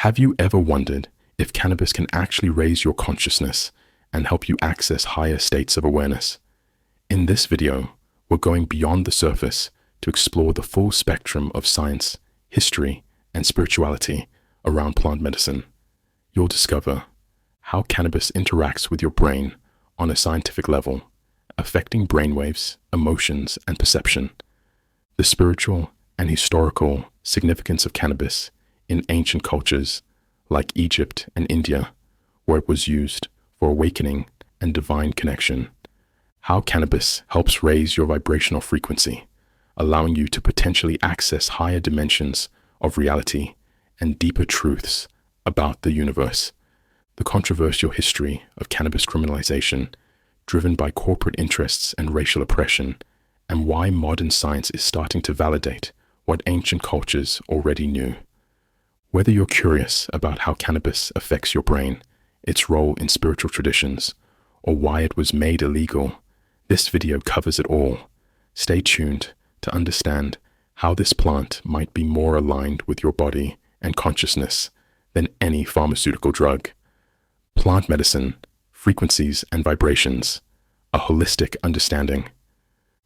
Have you ever wondered if cannabis can actually raise your consciousness and help you access higher states of awareness? In this video, we're going beyond the surface to explore the full spectrum of science, history, and spirituality around plant medicine. You'll discover how cannabis interacts with your brain on a scientific level, affecting brainwaves, emotions, and perception, the spiritual and historical significance of cannabis in ancient cultures like Egypt and India, where it was used for awakening and divine connection, how cannabis helps raise your vibrational frequency, allowing you to potentially access higher dimensions of reality and deeper truths about the universe, the controversial history of cannabis criminalization driven by corporate interests and racial oppression, and why modern science is starting to validate what ancient cultures already knew. Whether you're curious about how cannabis affects your brain, its role in spiritual traditions, or why it was made illegal, this video covers it all. Stay tuned to understand how this plant might be more aligned with your body and consciousness than any pharmaceutical drug. Plant medicine, frequencies and vibrations, a holistic understanding.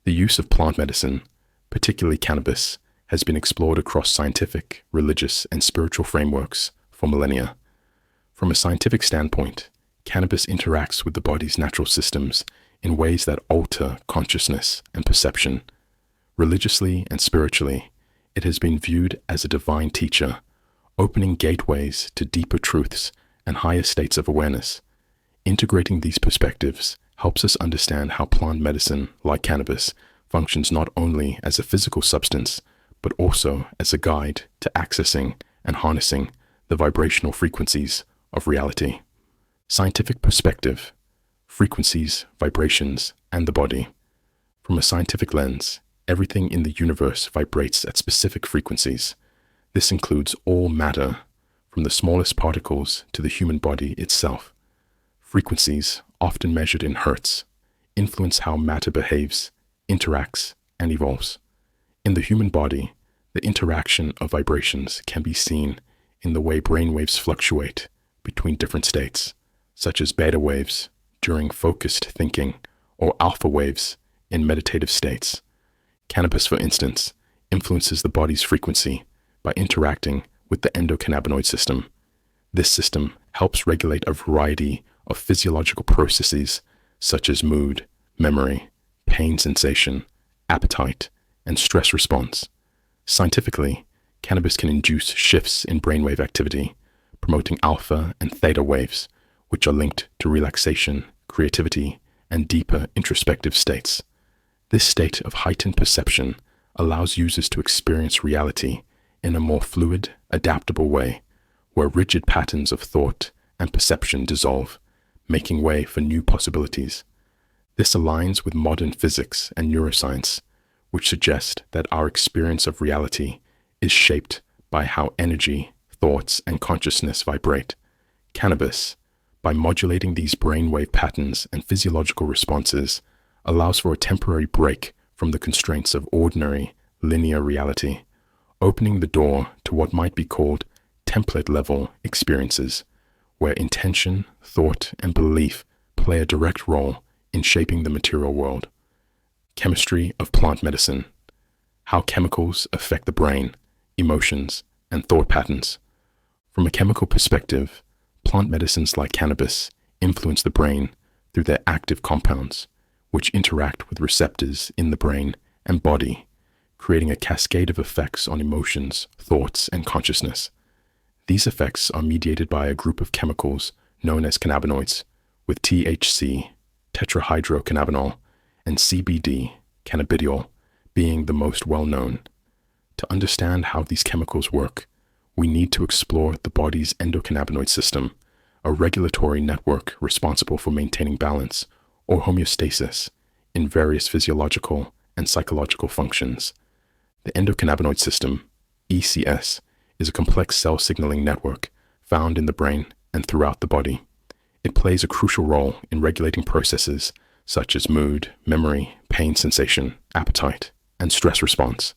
The use of plant medicine, particularly cannabis, has been explored across scientific, religious, and spiritual frameworks for millennia. From a scientific standpoint, cannabis interacts with the body's natural systems in ways that alter consciousness and perception. Religiously and spiritually, it has been viewed as a divine teacher, opening gateways to deeper truths and higher states of awareness. Integrating these perspectives helps us understand how plant medicine, like cannabis, functions not only as a physical substance, but also as a guide to accessing and harnessing the vibrational frequencies of reality. Scientific perspective, frequencies, vibrations, and the body. From a scientific lens, everything in the universe vibrates at specific frequencies. This includes all matter, from the smallest particles to the human body itself. Frequencies, often measured in hertz, influence how matter behaves, interacts, and evolves. In the human body, the interaction of vibrations can be seen in the way brainwaves fluctuate between different states, such as beta waves during focused thinking or alpha waves in meditative states. Cannabis, for instance, influences the body's frequency by interacting with the endocannabinoid system. This system helps regulate a variety of physiological processes such as mood, memory, pain sensation, appetite, and stress response. Scientifically, cannabis can induce shifts in brainwave activity, promoting alpha and theta waves, which are linked to relaxation, creativity, and deeper introspective states. This state of heightened perception allows users to experience reality in a more fluid, adaptable way, where rigid patterns of thought and perception dissolve, making way for new possibilities. This aligns with modern physics and neuroscience, which suggest that our experience of reality is shaped by how energy, thoughts, and consciousness vibrate. Cannabis, by modulating these brainwave patterns and physiological responses, allows for a temporary break from the constraints of ordinary, linear reality, opening the door to what might be called template-level experiences, where intention, thought, and belief play a direct role in shaping the material world. Chemistry of plant medicine, how chemicals affect the brain, emotions, and thought patterns. From a chemical perspective, plant medicines like cannabis influence the brain through their active compounds, which interact with receptors in the brain and body, creating a cascade of effects on emotions, thoughts, and consciousness. These effects are mediated by a group of chemicals known as cannabinoids, with THC, tetrahydrocannabinol, and CBD, cannabidiol, being the most well-known. To understand how these chemicals work, we need to explore the body's endocannabinoid system, a regulatory network responsible for maintaining balance or homeostasis in various physiological and psychological functions. The endocannabinoid system, ECS, is a complex cell signaling network found in the brain and throughout the body. It plays a crucial role in regulating processes such as mood, memory, pain sensation, appetite, and stress response.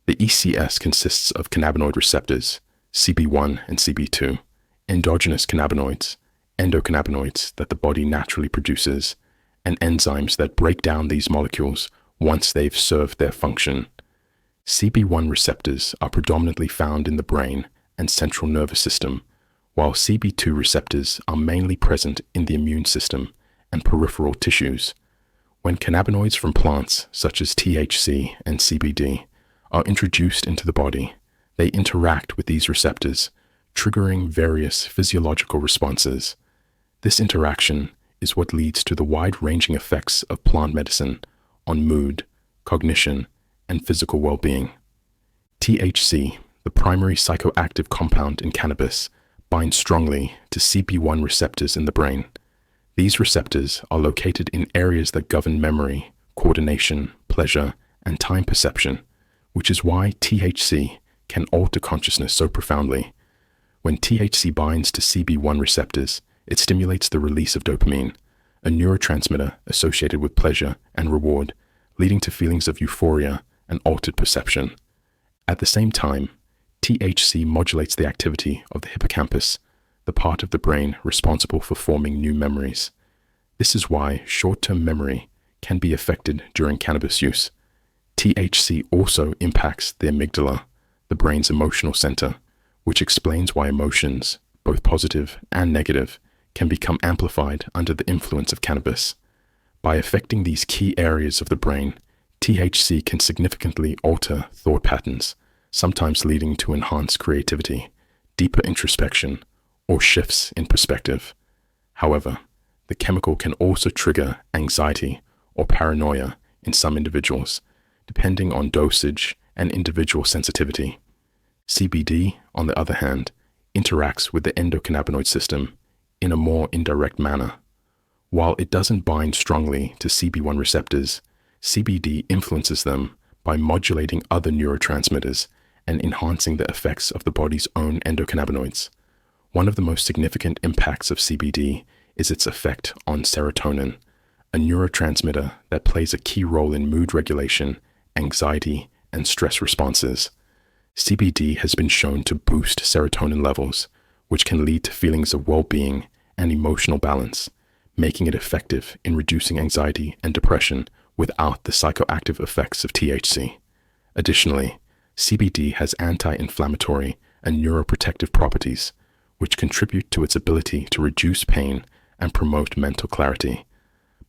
The ECS consists of cannabinoid receptors, CB1 and CB2, endogenous cannabinoids, endocannabinoids that the body naturally produces, and enzymes that break down these molecules once they've served their function. CB1 receptors are predominantly found in the brain and central nervous system, while CB2 receptors are mainly present in the immune system and peripheral tissues. When cannabinoids from plants such as THC and CBD are introduced into the body, they interact with these receptors, triggering various physiological responses. This interaction is what leads to the wide-ranging effects of plant medicine on mood, cognition, and physical well-being. THC, the primary psychoactive compound in cannabis, binds strongly to CB1 receptors in the brain. These receptors are located in areas that govern memory, coordination, pleasure, and time perception, which is why THC can alter consciousness so profoundly. When THC binds to CB1 receptors, it stimulates the release of dopamine, a neurotransmitter associated with pleasure and reward, leading to feelings of euphoria and altered perception. At the same time, THC modulates the activity of the hippocampus, the part of the brain responsible for forming new memories. This is why short-term memory can be affected during cannabis use. THC also impacts the amygdala, the brain's emotional center, which explains why emotions, both positive and negative, can become amplified under the influence of cannabis. By affecting these key areas of the brain, THC can significantly alter thought patterns, sometimes leading to enhanced creativity, deeper introspection, or shifts in perspective. However, the chemical can also trigger anxiety or paranoia in some individuals, depending on dosage and individual sensitivity. CBD, on the other hand, interacts with the endocannabinoid system in a more indirect manner. While it doesn't bind strongly to CB1 receptors, CBD influences them by modulating other neurotransmitters and enhancing the effects of the body's own endocannabinoids. One of the most significant impacts of CBD is its effect on serotonin, a neurotransmitter that plays a key role in mood regulation, anxiety, and stress responses. CBD has been shown to boost serotonin levels, which can lead to feelings of well-being and emotional balance, making it effective in reducing anxiety and depression without the psychoactive effects of THC. Additionally, CBD has anti-inflammatory and neuroprotective properties, which contribute to its ability to reduce pain and promote mental clarity.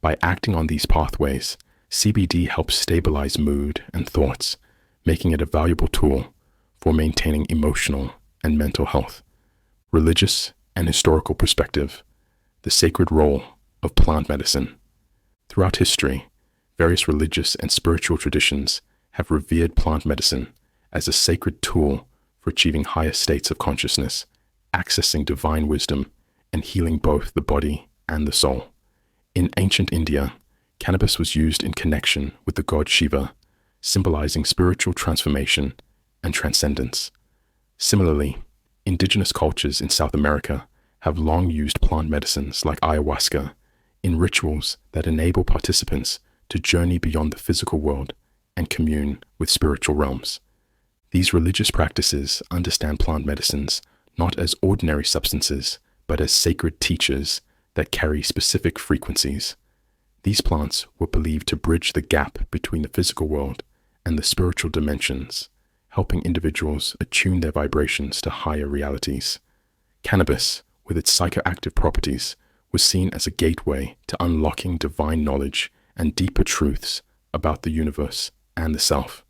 By acting on these pathways, CBD helps stabilize mood and thoughts, making it a valuable tool for maintaining emotional and mental health. Religious and historical perspective, the sacred role of plant medicine. Throughout history, various religious and spiritual traditions have revered plant medicine as a sacred tool for achieving higher states of consciousness, accessing divine wisdom, and healing both the body and the soul. In ancient India, cannabis was used in connection with the god Shiva, symbolizing spiritual transformation and transcendence. Similarly, indigenous cultures in South America have long used plant medicines like ayahuasca in rituals that enable participants to journey beyond the physical world and commune with spiritual realms. These religious practices understand plant medicines not as ordinary substances, but as sacred teachers that carry specific frequencies. These plants were believed to bridge the gap between the physical world and the spiritual dimensions, helping individuals attune their vibrations to higher realities. Cannabis, with its psychoactive properties, was seen as a gateway to unlocking divine knowledge and deeper truths about the universe and the self.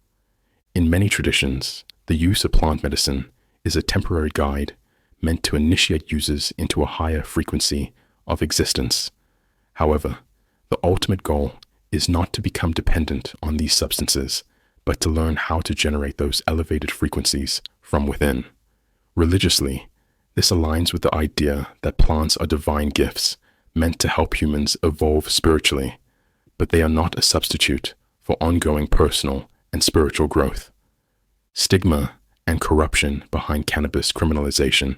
In many traditions, the use of plant medicine is a temporary guide meant to initiate users into a higher frequency of existence. However, the ultimate goal is not to become dependent on these substances, but to learn how to generate those elevated frequencies from within. Religiously, this aligns with the idea that plants are divine gifts meant to help humans evolve spiritually, but they are not a substitute for ongoing personal and spiritual growth. Stigma and corruption behind cannabis criminalization.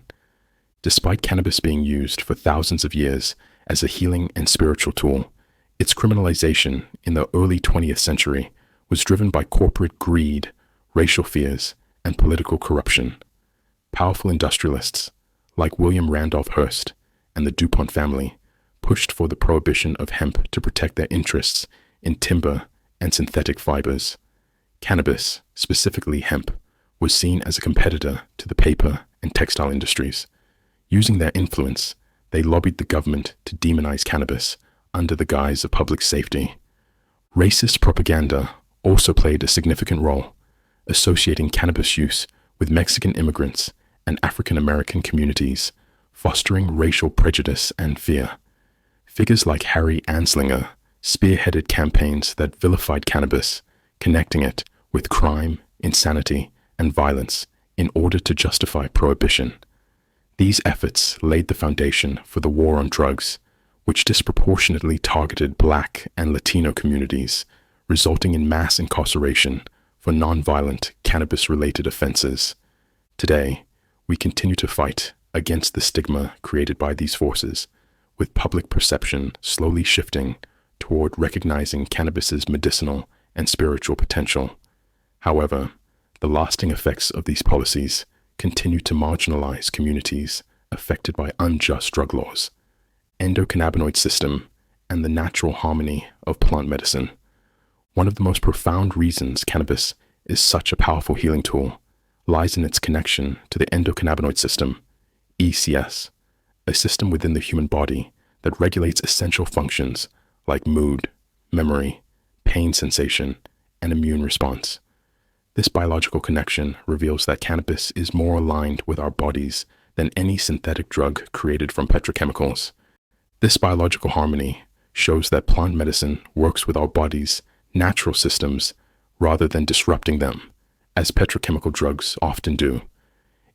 Despite cannabis being used for thousands of years as a healing and spiritual tool, its criminalization in the early 20th century was driven by corporate greed, racial fears, and political corruption. Powerful industrialists, like William Randolph Hearst and the DuPont family, pushed for the prohibition of hemp to protect their interests in timber and synthetic fibers. Cannabis, specifically hemp, was seen as a competitor to the paper and textile industries. Using their influence, they lobbied the government to demonize cannabis under the guise of public safety. Racist propaganda also played a significant role, associating cannabis use with Mexican immigrants and African American communities, fostering racial prejudice and fear. Figures like Harry Anslinger spearheaded campaigns that vilified cannabis, connecting it with crime, insanity, and violence in order to justify prohibition. These efforts laid the foundation for the war on drugs, which disproportionately targeted Black and Latino communities, resulting in mass incarceration for nonviolent cannabis-related offenses. Today, we continue to fight against the stigma created by these forces, with public perception slowly shifting toward recognizing cannabis's medicinal and spiritual potential. However, the lasting effects of these policies continue to marginalize communities affected by unjust drug laws, endocannabinoid system, and the natural harmony of plant medicine. One of the most profound reasons cannabis is such a powerful healing tool lies in its connection to the endocannabinoid system, ECS, a system within the human body that regulates essential functions like mood, memory, pain sensation, and immune response. This biological connection reveals that cannabis is more aligned with our bodies than any synthetic drug created from petrochemicals. This biological harmony shows that plant medicine works with our body's natural systems rather than disrupting them, as petrochemical drugs often do.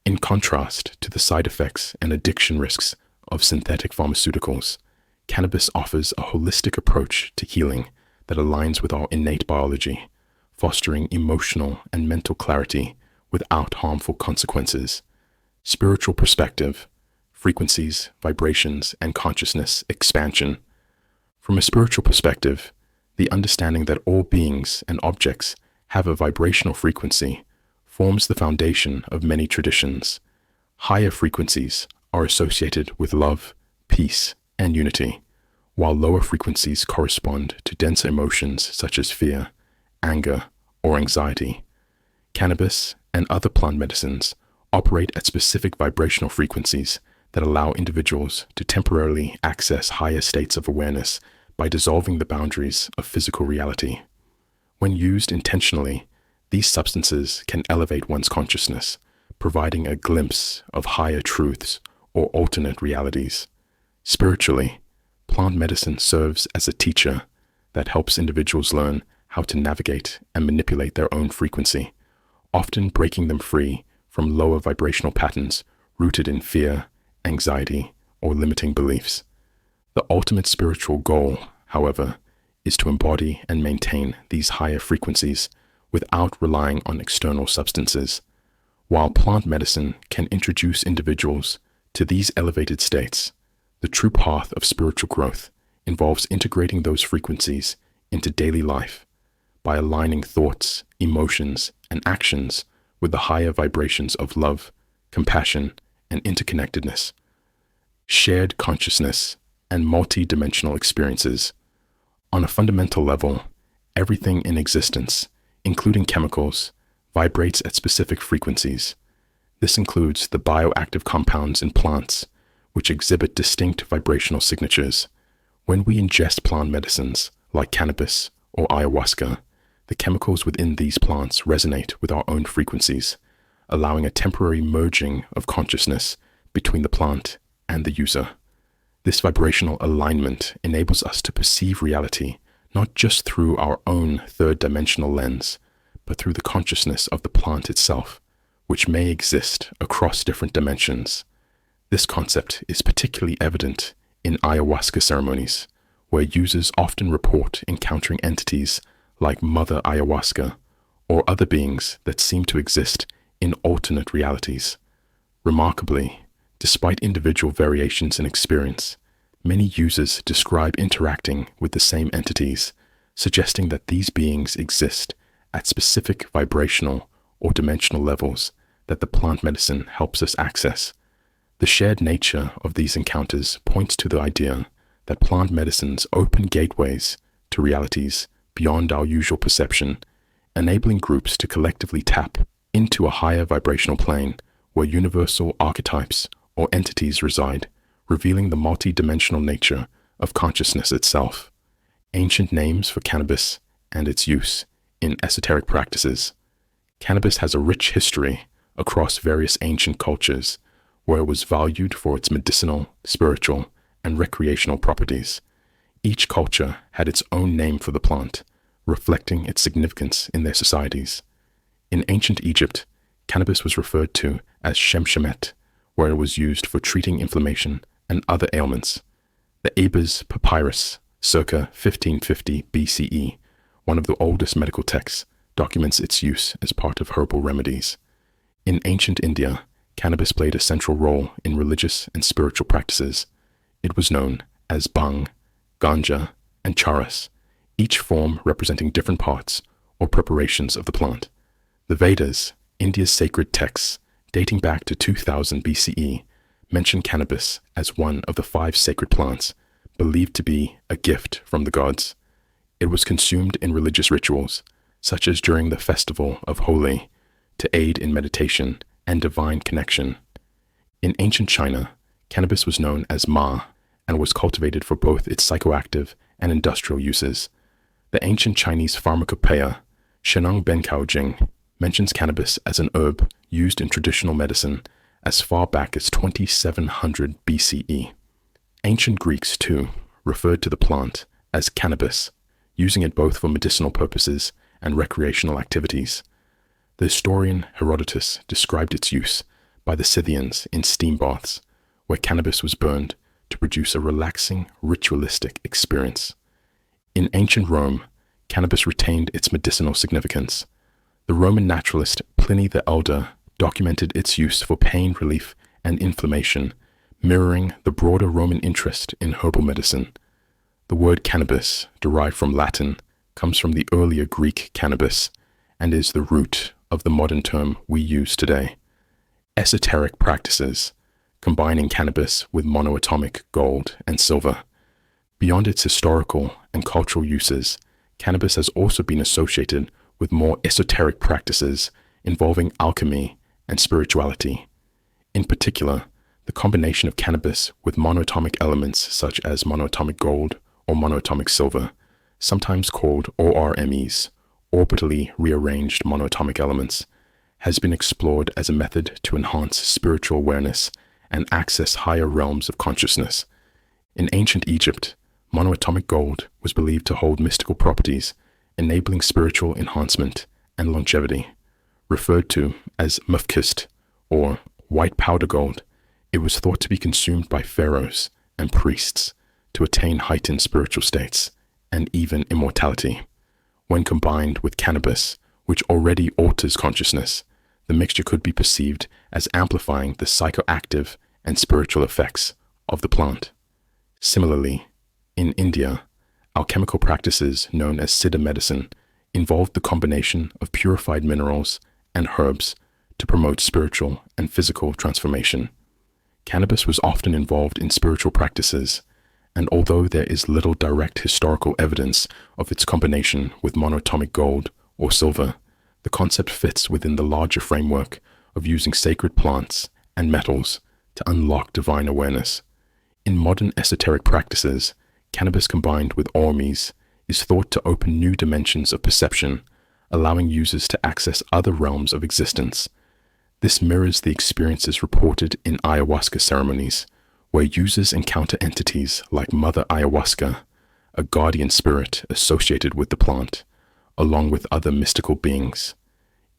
In contrast to the side effects and addiction risks of synthetic pharmaceuticals, cannabis offers a holistic approach to healing that aligns with our innate biology, fostering emotional and mental clarity without harmful consequences. Spiritual perspective, frequencies, vibrations, and consciousness expansion. From a spiritual perspective, the understanding that all beings and objects have a vibrational frequency forms the foundation of many traditions. Higher frequencies are associated with love, peace, and unity, while lower frequencies correspond to denser emotions such as fear, anger, or anxiety. Cannabis and other plant medicines operate at specific vibrational frequencies that allow individuals to temporarily access higher states of awareness by dissolving the boundaries of physical reality. When used intentionally, these substances can elevate one's consciousness, providing a glimpse of higher truths or alternate realities. Spiritually, plant medicine serves as a teacher that helps individuals learn how to navigate and manipulate their own frequency, often breaking them free from lower vibrational patterns rooted in fear, anxiety, or limiting beliefs. The ultimate spiritual goal, however, is to embody and maintain these higher frequencies without relying on external substances. While plant medicine can introduce individuals to these elevated states, the true path of spiritual growth involves integrating those frequencies into daily life by aligning thoughts, emotions, and actions with the higher vibrations of love, compassion, and interconnectedness. Shared consciousness and multi-dimensional experiences. On a fundamental level, everything in existence, including chemicals, vibrates at specific frequencies. This includes the bioactive compounds in plants, which exhibit distinct vibrational signatures. When we ingest plant medicines, like cannabis or ayahuasca, the chemicals within these plants resonate with our own frequencies, allowing a temporary merging of consciousness between the plant and the user. This vibrational alignment enables us to perceive reality not just through our own third-dimensional lens, but through the consciousness of the plant itself, which may exist across different dimensions. This concept is particularly evident in ayahuasca ceremonies, where users often report encountering entities like Mother Ayahuasca or other beings that seem to exist in alternate realities. Remarkably, despite individual variations in experience, many users describe interacting with the same entities, suggesting that these beings exist at specific vibrational or dimensional levels that the plant medicine helps us access. The shared nature of these encounters points to the idea that plant medicines open gateways to realities beyond our usual perception, enabling groups to collectively tap into a higher vibrational plane where universal archetypes or entities reside, revealing the multi-dimensional nature of consciousness itself. Ancient names for cannabis and its use in esoteric practices. Cannabis has a rich history across various ancient cultures where it was valued for its medicinal, spiritual, and recreational properties. Each culture had its own name for the plant, reflecting its significance in their societies. In ancient Egypt, cannabis was referred to as shemshemet, where it was used for treating inflammation and other ailments. The Ebers Papyrus, circa 1550 BCE, one of the oldest medical texts, documents its use as part of herbal remedies. In ancient India, cannabis played a central role in religious and spiritual practices. It was known as bhang, ganja, and charas, each form representing different parts or preparations of the plant. The Vedas, India's sacred texts, dating back to 2000 BCE, mention cannabis as one of the 5 sacred plants believed to be a gift from the gods. It was consumed in religious rituals, such as during the festival of Holi, to aid in meditation and divine connection. In ancient China, cannabis was known as ma and was cultivated for both its psychoactive and industrial uses. The ancient Chinese pharmacopoeia, Shenong Benkao Jing, mentions cannabis as an herb used in traditional medicine as far back as 2700 BCE. Ancient Greeks, too, referred to the plant as cannabis, using it both for medicinal purposes and recreational activities. The historian Herodotus described its use by the Scythians in steam baths, where cannabis was burned to produce a relaxing, ritualistic experience. In ancient Rome, cannabis retained its medicinal significance. The Roman naturalist Pliny the Elder documented its use for pain relief and inflammation, mirroring the broader Roman interest in herbal medicine. The word cannabis, derived from Latin, comes from the earlier Greek cannabis and is the root of the modern term we use today. Esoteric practices, combining cannabis with monoatomic gold and silver. Beyond its historical and cultural uses, cannabis has also been associated with more esoteric practices involving alchemy and spirituality. In particular, the combination of cannabis with monoatomic elements such as monoatomic gold or monoatomic silver, sometimes called ORMEs, orbitally rearranged monoatomic elements, has been explored as a method to enhance spiritual awareness and access higher realms of consciousness. In ancient Egypt, monoatomic gold was believed to hold mystical properties, enabling spiritual enhancement and longevity. Referred to as mufkist, or white powder gold, it was thought to be consumed by pharaohs and priests to attain heightened spiritual states and even immortality. When combined with cannabis, which already alters consciousness, the mixture could be perceived as amplifying the psychoactive and spiritual effects of the plant. Similarly, in India, alchemical practices known as Siddha medicine involved the combination of purified minerals and herbs to promote spiritual and physical transformation. Cannabis was often involved in spiritual practices, and although there is little direct historical evidence of its combination with monoatomic gold or silver, the concept fits within the larger framework of using sacred plants and metals to unlock divine awareness. In modern esoteric practices, cannabis combined with ORMEs is thought to open new dimensions of perception, allowing users to access other realms of existence. This mirrors the experiences reported in ayahuasca ceremonies, where users encounter entities like Mother Ayahuasca, a guardian spirit associated with the plant, along with other mystical beings.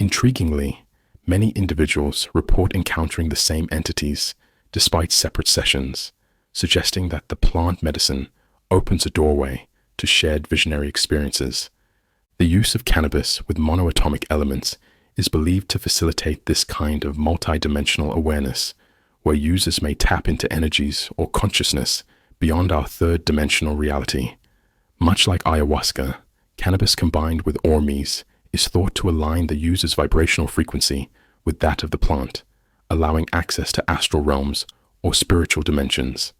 Intriguingly, many individuals report encountering the same entities despite separate sessions, suggesting that the plant medicine opens a doorway to shared visionary experiences. The use of cannabis with monoatomic elements is believed to facilitate this kind of multidimensional awareness, where users may tap into energies or consciousness beyond our third-dimensional reality. Much like ayahuasca, cannabis combined with ORMEs is thought to align the user's vibrational frequency with that of the plant, allowing access to astral realms or spiritual dimensions.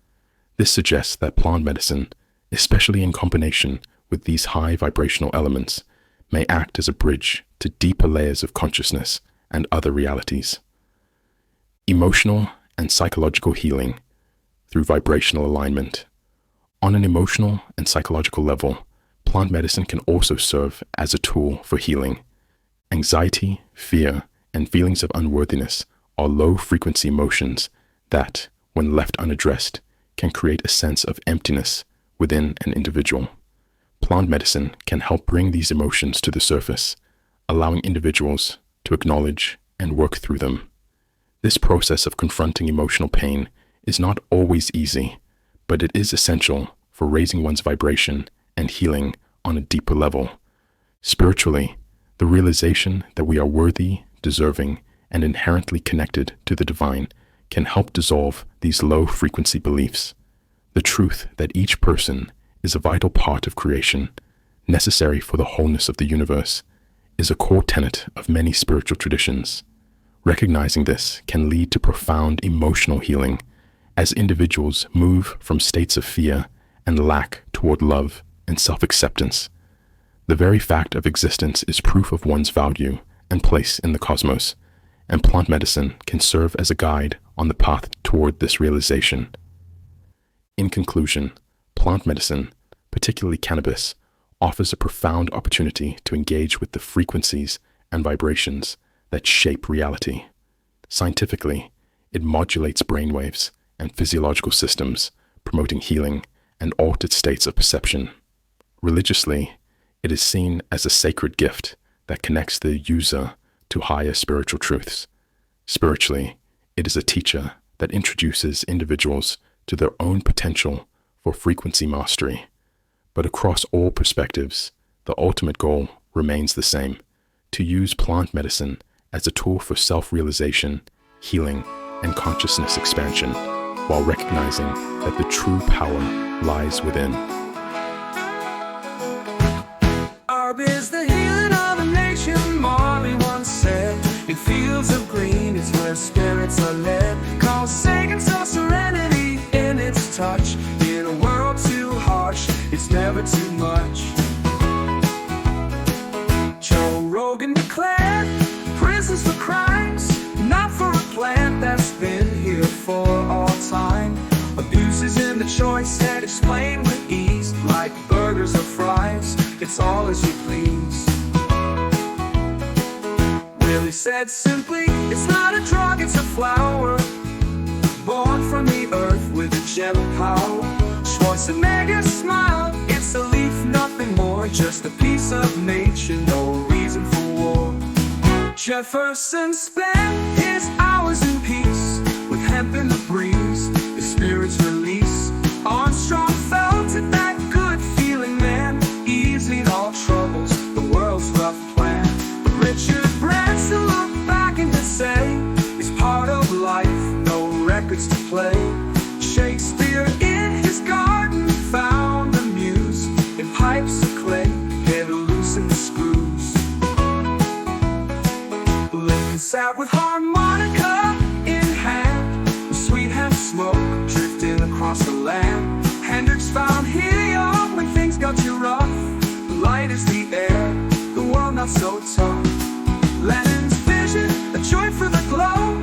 This suggests that plant medicine, especially in combination with these high vibrational elements, may act as a bridge to deeper layers of consciousness and other realities. Emotional and psychological healing through vibrational alignment. On an emotional and psychological level, plant medicine can also serve as a tool for healing. Anxiety, fear, and feelings of unworthiness are low-frequency emotions that, when left unaddressed, can create a sense of emptiness within an individual. Plant medicine can help bring these emotions to the surface, allowing individuals to acknowledge and work through them. This process of confronting emotional pain is not always easy, but it is essential for raising one's vibration and healing on a deeper level. Spiritually, the realization that we are worthy, deserving, and inherently connected to the divine can help dissolve these low-frequency beliefs. The truth that each person is a vital part of creation, necessary for the wholeness of the universe, is a core tenet of many spiritual traditions. Recognizing this can lead to profound emotional healing as individuals move from states of fear and lack toward love and self-acceptance. The very fact of existence is proof of one's value and place in the cosmos, and plant medicine can serve as a guide on the path toward this realization. In conclusion, plant medicine, particularly cannabis, offers a profound opportunity to engage with the frequencies and vibrations that shape reality. Scientifically, it modulates brainwaves and physiological systems, promoting healing and altered states of perception. Religiously, it is seen as a sacred gift that connects the user to higher spiritual truths. Spiritually, it is a teacher that introduces individuals to their own potential for frequency mastery. But across all perspectives, the ultimate goal remains the same: to use plant medicine as a tool for self-realization, healing, and consciousness expansion, while recognizing that the true power lies within. Herb is the healing of a nation, Marley once said. In fields of green is where spirits are led. Call Sagan so serenity in its touch. In a world too harsh, it's never too much. Joe Rogan declared, prisons for crimes, not for a plant that's been here for all time. Abuses in the choice and explained with ease, like burgers or fries, it's all as you please. Willie said simply, it's not a drug, it's a flower, born from the earth with a gem power. Schwarzenegger smiled, it's a leaf, nothing more, just a piece of nature, no reason for war. Jefferson spent his hours in peace, with hemp in the breeze, his spirits release. Armstrong felt it, that good feeling man, easing all troubles, the world's rough plan. But Richard Branson looked back and to say, it's part of life, no records to play. Shakespeare in his garden found the muse, in pipes of clay, had to loosen the screws. Lincoln sat with harmonica in hand, sweet hemp smoke drifting across the land. Hendrix found helium when things got too rough. Light is the air, the world not so tough. Lennon's vision, a joy for the glow,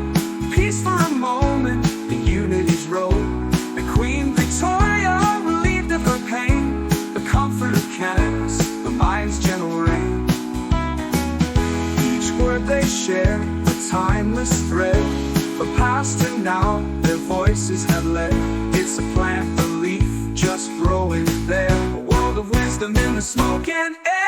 peace for a moment, the unity's road. The Queen Victoria relieved of her pain, the comfort of cannabis, the mind's gentle rain. Each word they share, a timeless thread, from past to now, their voices have led. It's a plant, a leaf, just growing there, a world of wisdom in the smoke and air.